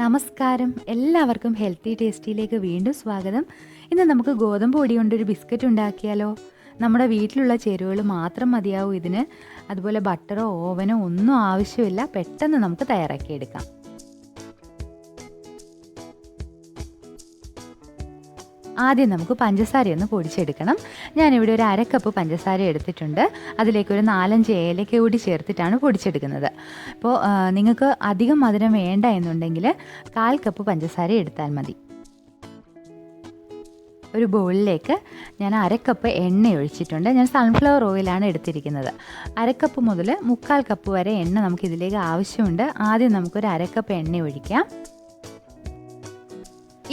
നമസ്കാരം, എല്ലാവർക്കും ഹെൽത്തി ടേസ്റ്റിയിലേക്ക് വീണ്ടും സ്വാഗതം. ഇന്ന് നമുക്ക് ഗോതമ്പ് പൊടി കൊണ്ടൊരു ബിസ്ക്കറ്റ് ഉണ്ടാക്കിയാലോ? നമ്മുടെ വീട്ടിലുള്ള ചേരുവകൾ മാത്രം മതിയാവും ഇതിന്. അതുപോലെ ബട്ടറോ ഓവനോ ഒന്നും ആവശ്യമില്ല, പെട്ടെന്ന് നമുക്ക് തയ്യാറാക്കിയെടുക്കാം. ആദ്യം നമുക്ക് പഞ്ചസാരയൊന്ന് പൊടിച്ചെടുക്കണം. ഞാനിവിടെ ഒരു 1/2 കപ്പ് പഞ്ചസാര എടുത്തിട്ടുണ്ട്. അതിലേക്ക് ഒരു 4-5 ഏലക്ക കൂടി ചേർത്തിട്ടാണ് പൊടിച്ചെടുക്കുന്നത്. അപ്പോൾ നിങ്ങൾക്ക് അധികം മധുരം വേണ്ട എന്നുണ്ടെങ്കിൽ 1/4 കപ്പ് പഞ്ചസാര എടുത്താൽ മതി. ഒരു ബൗളിലേക്ക് ഞാൻ 1/2 കപ്പ് എണ്ണ ഒഴിച്ചിട്ടുണ്ട്. ഞാൻ സൺഫ്ലവർ ഓയിലാണ് എടുത്തിരിക്കുന്നത്. 1/2 കപ്പ് മുതൽ 3/4 കപ്പ് വരെ എണ്ണ നമുക്കിതിലേക്ക് ആവശ്യമുണ്ട്. ആദ്യം നമുക്കൊരു 1/2 കപ്പ് എണ്ണ ഒഴിക്കാം.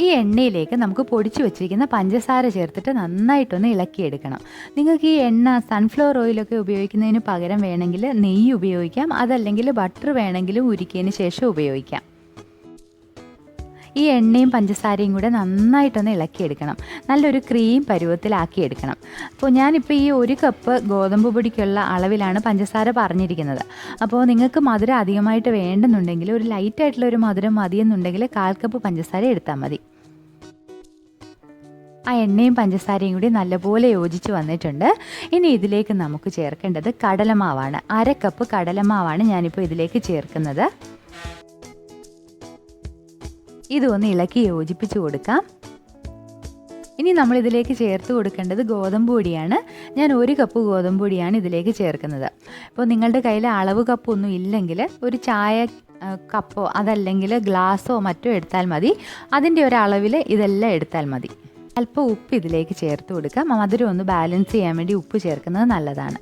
ഈ എണ്ണയിലേക്ക് നമുക്ക് പൊടിച്ചു വെച്ചിരിക്കുന്ന പഞ്ചസാര ചേർത്തിട്ട് നന്നായിട്ടൊന്ന് ഇളക്കിയെടുക്കണം. നിങ്ങൾക്ക് ഈ എണ്ണ സൺഫ്ലവർ ഓയിലൊക്കെ ഉപയോഗിക്കുന്നതിന് പകരം വേണമെങ്കിൽ നെയ്യ് ഉപയോഗിക്കാം, അതല്ലെങ്കിൽ ബട്ടർ വേണമെങ്കിലും ഉരുക്കിയതിന് ശേഷം ഉപയോഗിക്കാം. ഈ എണ്ണയും പഞ്ചസാരയും കൂടെ നന്നായിട്ടൊന്ന് ഇളക്കിയെടുക്കണം. നല്ലൊരു ക്രീം പരുവത്തിലാക്കിയെടുക്കണം. അപ്പോൾ ഞാനിപ്പോൾ ഈ 1 കപ്പ് ഗോതമ്പ് പൊടിക്കുള്ള അളവിലാണ് പഞ്ചസാര പറഞ്ഞിരിക്കുന്നത്. അപ്പോൾ നിങ്ങൾക്ക് മധുരം അധികമായിട്ട് വേണ്ടെന്നുണ്ടെങ്കിൽ, ഒരു ലൈറ്റായിട്ടുള്ള ഒരു മധുരം മതിയെന്നുണ്ടെങ്കിൽ 1/4 കപ്പ് പഞ്ചസാര എടുത്താൽ മതി. ആ എണ്ണയും പഞ്ചസാരയും കൂടി നല്ലപോലെ യോജിച്ച് വന്നിട്ടുണ്ട്. ഇനി ഇതിലേക്ക് നമുക്ക് ചേർക്കേണ്ടത് കടലമാവാണ്. 1/2 കപ്പ് കടലമാവാണ് ഞാനിപ്പോൾ ഇതിലേക്ക് ചേർക്കുന്നത്. ഇതൊന്ന് ഇളക്കി യോജിപ്പിച്ച് കൊടുക്കാം. ഇനി നമ്മളിതിലേക്ക് ചേർത്ത് കൊടുക്കേണ്ടത് ഗോതമ്പ് പൊടിയാണ്. ഞാൻ 1 കപ്പ് ഗോതമ്പ് പൊടിയാണ് ഇതിലേക്ക് ചേർക്കുന്നത്. അപ്പോൾ നിങ്ങളുടെ കയ്യിൽ അളവ് കപ്പൊന്നും ഇല്ലെങ്കിൽ ഒരു ചായ കപ്പോ അതല്ലെങ്കിൽ ഗ്ലാസ്സോ മറ്റോ എടുത്താൽ മതി. അതിൻ്റെ ഒരു അളവിൽ ഇതെല്ലാം എടുത്താൽ മതി. അല്പം ഉപ്പ് ഇതിലേക്ക് ചേർത്ത് കൊടുക്കാം. മധുരം ഒന്ന് ബാലൻസ് ചെയ്യാൻ വേണ്ടി ഉപ്പ് ചേർക്കുന്നത് നല്ലതാണ്.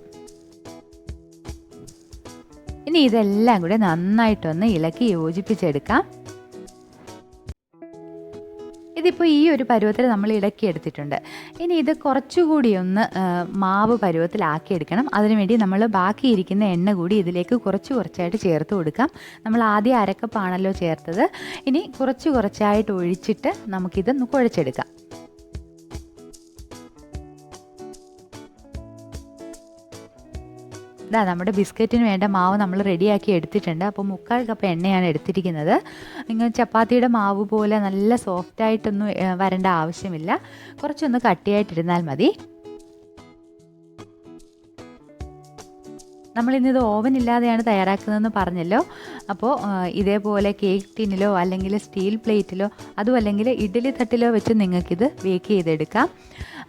ഇനി ഇതെല്ലാം കൂടെ നന്നായിട്ടൊന്ന് ഇളക്കി യോജിപ്പിച്ചെടുക്കാം. ഇതിപ്പോൾ ഈ ഒരു പരുവത്തിൽ നമ്മൾ ഇളക്കിയെടുത്തിട്ടുണ്ട്. ഇനി ഇത് കുറച്ചുകൂടി ഒന്ന് മാവ് പരുവത്തിലാക്കിയെടുക്കണം. അതിനുവേണ്ടി നമ്മൾ ബാക്കിയിരിക്കുന്ന എണ്ണ കൂടി ഇതിലേക്ക് കുറച്ചായിട്ട് ചേർത്ത് കൊടുക്കാം. നമ്മൾ ആദ്യം 1/2 കപ്പാണല്ലോ ചേർത്തത്. ഇനി കുറച്ചായിട്ട് ഒഴിച്ചിട്ട് നമുക്കിതൊന്ന് കുഴച്ചെടുക്കാം. ഇതാ നമ്മുടെ ബിസ്ക്കറ്റിന് വേണ്ട മാവ് നമ്മൾ റെഡിയാക്കി എടുത്തിട്ടുണ്ട്. അപ്പോൾ 3/4 കപ്പ് എണ്ണയാണ് എടുത്തിരിക്കുന്നത്. നിങ്ങൾ ചപ്പാത്തിയുടെ മാവ് പോലെ നല്ല സോഫ്റ്റായിട്ടൊന്നും വരേണ്ട ആവശ്യമില്ല. കുറച്ചൊന്ന് കട്ടിയായിട്ടിരുന്നാൽ മതി. നമ്മളിന്നിത് ഓവൻ ഇല്ലാതെയാണ് തയ്യാറാക്കുന്നതെന്ന് പറഞ്ഞല്ലോ. അപ്പോൾ ഇതേപോലെ കേക്ക് ടിന്നിലോ അല്ലെങ്കിൽ സ്റ്റീൽ പ്ലേറ്റിലോ അതും അല്ലെങ്കിൽ ഇഡ്ഡലി തട്ടിലോ വെച്ച് നിങ്ങൾക്കിത് ബേക്ക് ചെയ്തെടുക്കാം.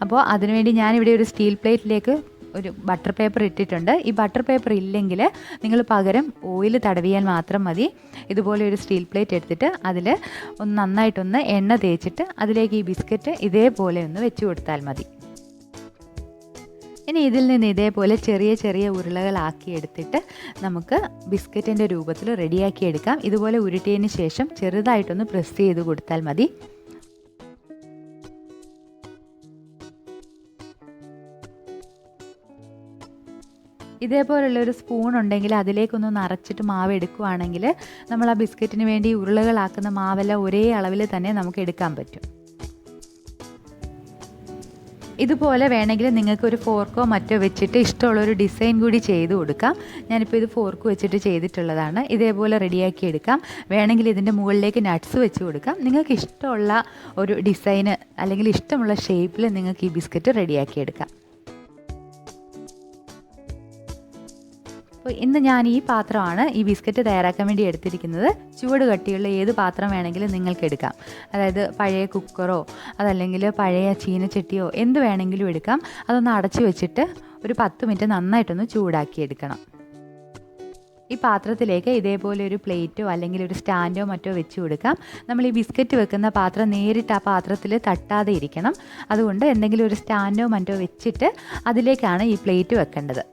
അപ്പോൾ അതിനുവേണ്ടി ഞാനിവിടെ ഒരു സ്റ്റീൽ പ്ലേറ്റിലേക്ക് ഒരു ബട്ടർ പേപ്പർ ഇട്ടിട്ടുണ്ട്. ഈ ബട്ടർ പേപ്പർ ഇല്ലെങ്കിൽ നിങ്ങൾ പകരം ഓയിൽ തടവിയാൽ മാത്രം മതി. ഇതുപോലെ ഒരു സ്റ്റീൽ പ്ലേറ്റ് എടുത്തിട്ട് അതിൽ നന്നായിട്ടൊന്ന് എണ്ണ തേച്ചിട്ട് അതിലേക്ക് ഈ ബിസ്ക്കറ്റ് ഇതേപോലെ ഒന്ന് വെച്ച് കൊടുത്താൽ മതി. ഇനി ഇതിൽ നിന്ന് ഇതേപോലെ ചെറിയ ഉരുളകളാക്കി എടുത്തിട്ട് നമുക്ക് ബിസ്ക്കറ്റിൻ്റെ രൂപത്തിൽ റെഡിയാക്കി എടുക്കാം. ഇതുപോലെ ഉരുട്ടിയതിന് ശേഷം ചെറുതായിട്ടൊന്ന് പ്രസ് ചെയ്ത് കൊടുത്താൽ മതി. ഇതേപോലുള്ളൊരു സ്പൂൺ ഉണ്ടെങ്കിൽ അതിലേക്കൊന്ന് നിറച്ചിട്ട് മാവ് എടുക്കുകയാണെങ്കിൽ നമ്മൾ ആ ബിസ്ക്കറ്റിന് വേണ്ടി ഉരുളകളാക്കുന്ന മാവെല്ലാം ഒരേ അളവിൽ തന്നെ നമുക്ക് എടുക്കാൻ പറ്റും. ഇതുപോലെ വേണമെങ്കിൽ നിങ്ങൾക്കൊരു ഫോർക്കോ മറ്റോ വെച്ചിട്ട് ഇഷ്ടമുള്ളൊരു ഡിസൈൻ കൂടി ചെയ്ത് കൊടുക്കാം. ഞാനിപ്പോൾ ഇത് ഫോർക്ക് വെച്ചിട്ട് ചെയ്തിട്ടുള്ളതാണ്. ഇതേപോലെ റെഡിയാക്കി എടുക്കാം. വേണമെങ്കിൽ ഇതിൻ്റെ മുകളിലേക്ക് നട്ട്സ് വെച്ച് കൊടുക്കാം. നിങ്ങൾക്ക് ഇഷ്ടമുള്ള ഒരു ഡിസൈന് അല്ലെങ്കിൽ ഇഷ്ടമുള്ള ഷേപ്പിൽ നിങ്ങൾക്ക് ഈ ബിസ്ക്കറ്റ് റെഡിയാക്കി എടുക്കാം. ഇന്ന് ഞാൻ ഈ പാത്രമാണ് ഈ ബിസ്ക്കറ്റ് തയ്യാറാക്കാൻ വേണ്ടി എടുത്തിരിക്കുന്നത്. ചുവട് കട്ടിയുള്ള ഏത് പാത്രം വേണമെങ്കിലും നിങ്ങൾക്ക് എടുക്കാം. അതായത് പഴയ കുക്കറോ അതല്ലെങ്കിൽ പഴയ ചീനച്ചട്ടിയോ എന്ത് വേണമെങ്കിലും എടുക്കാം. അതൊന്ന് അടച്ചു വെച്ചിട്ട് ഒരു 10 മിനിറ്റ് നന്നായിട്ടൊന്ന് ചൂടാക്കി എടുക്കണം. ഈ പാത്രത്തിലേക്ക് ഇതേപോലെ ഒരു പ്ലേറ്റോ അല്ലെങ്കിൽ ഒരു സ്റ്റാൻഡോ മറ്റോ വെച്ച് കൊടുക്കാം. നമ്മൾ ഈ ബിസ്ക്കറ്റ് വെക്കുന്ന പാത്രം നേരിട്ട് ആ പാത്രത്തിൽ തട്ടാതെ ഇരിക്കണം. അതുകൊണ്ട് എന്തെങ്കിലും ഒരു സ്റ്റാൻഡോ മറ്റോ വെച്ചിട്ട് അതിലേക്കാണ് ഈ പ്ലേറ്റ് വെക്കേണ്ടത്.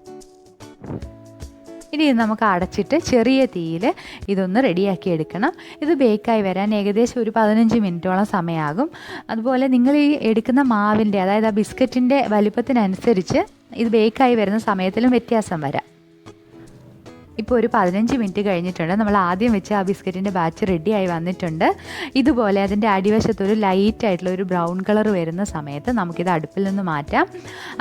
ഇനി ഇത് നമുക്ക് അടച്ചിട്ട് ചെറിയ തീയിൽ ഇതൊന്ന് റെഡിയാക്കി എടുക്കണം. ഇത് ബേക്കായി വരാൻ ഏകദേശം ഒരു 15 മിനിറ്റോളം സമയമാകും. അതുപോലെ നിങ്ങൾ ഈ എടുക്കുന്ന മാവിൻ്റെ, അതായത് ആ ബിസ്ക്കറ്റിൻ്റെ വലിപ്പത്തിനനുസരിച്ച് ഇത് ബേക്കായി വരുന്ന സമയത്തിലും വ്യത്യാസം വരാം. ഇപ്പോൾ ഒരു 15 മിനിറ്റ് കഴിഞ്ഞിട്ടുണ്ട്. നമ്മൾ ആദ്യം വെച്ച ആ ബിസ്ക്കറ്റിൻ്റെ ബാച്ച് റെഡിയായി വന്നിട്ടുണ്ട്. ഇതുപോലെ അതിൻ്റെ അടിവശത്തൊരു ലൈറ്റായിട്ടുള്ള ഒരു ബ്രൗൺ കളർ വരുന്ന സമയത്ത് നമുക്കിത് അടുപ്പിൽ നിന്ന് മാറ്റാം.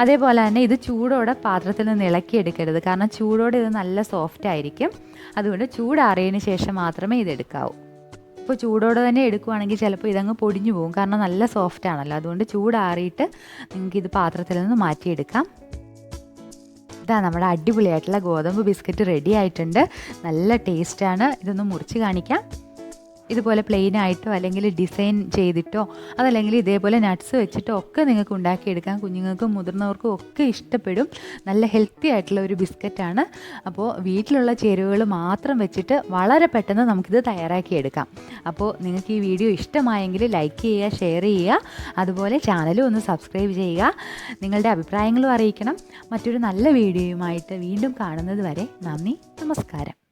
അതേപോലെ തന്നെ ഇത് ചൂടോടെ പാത്രത്തിൽ നിന്ന് ഇളക്കിയെടുക്കരുത്. കാരണം ചൂടോടെ ഇത് നല്ല സോഫ്റ്റ് ആയിരിക്കും. അതുകൊണ്ട് ചൂടാറിയതിന് ശേഷം മാത്രമേ ഇതെടുക്കാവൂ. ഇപ്പോൾ ചൂടോടെ തന്നെ എടുക്കുവാണെങ്കിൽ ചിലപ്പോൾ ഇതങ്ങ് പൊടിഞ്ഞു പോകും, കാരണം നല്ല സോഫ്റ്റ് ആണല്ലോ. അതുകൊണ്ട് ചൂടാറിയിട്ട് നിങ്ങൾക്കിത് പാത്രത്തിൽ നിന്ന് മാറ്റിയെടുക്കാം. ഇതാ നമ്മുടെ അടിപൊളിയായിട്ടുള്ള ഗോതമ്പ് ബിസ്ക്കറ്റ് റെഡി ആയിട്ടുണ്ട്. നല്ല ടേസ്റ്റാണ്. ഇതൊന്ന് മുറിച്ച് കാണിക്കാം. ഇതുപോലെ പ്ലെയിൻ ആയിട്ടോ അല്ലെങ്കിൽ ഡിസൈൻ ചെയ്തിട്ടോ അതല്ലെങ്കിൽ ഇതേപോലെ നട്ട്സ് വെച്ചിട്ടോ ഒക്കെ നിങ്ങൾക്ക് ഉണ്ടാക്കിയെടുക്കാം. കുഞ്ഞുങ്ങൾക്കും മുതിർന്നവർക്കും ഒക്കെ ഇഷ്ടപ്പെടും. നല്ല ഹെൽത്തി ആയിട്ടുള്ള ഒരു ബിസ്ക്കറ്റാണ്. അപ്പോൾ വീട്ടിലുള്ള ചേരുവകൾ മാത്രം വെച്ചിട്ട് വളരെ പെട്ടെന്ന് നമുക്കിത് തയ്യാറാക്കിയെടുക്കാം. അപ്പോൾ നിങ്ങൾക്ക് ഈ വീഡിയോ ഇഷ്ടമായെങ്കിൽ ലൈക്ക് ചെയ്യുക, ഷെയർ ചെയ്യുക, അതുപോലെ ചാനലും ഒന്ന് സബ്സ്ക്രൈബ് ചെയ്യുക. നിങ്ങളുടെ അഭിപ്രായങ്ങളും അറിയിക്കണം. മറ്റൊരു നല്ല വീഡിയോയുമായിട്ട് വീണ്ടും കാണുന്നത് വരെ നന്ദി, നമസ്കാരം.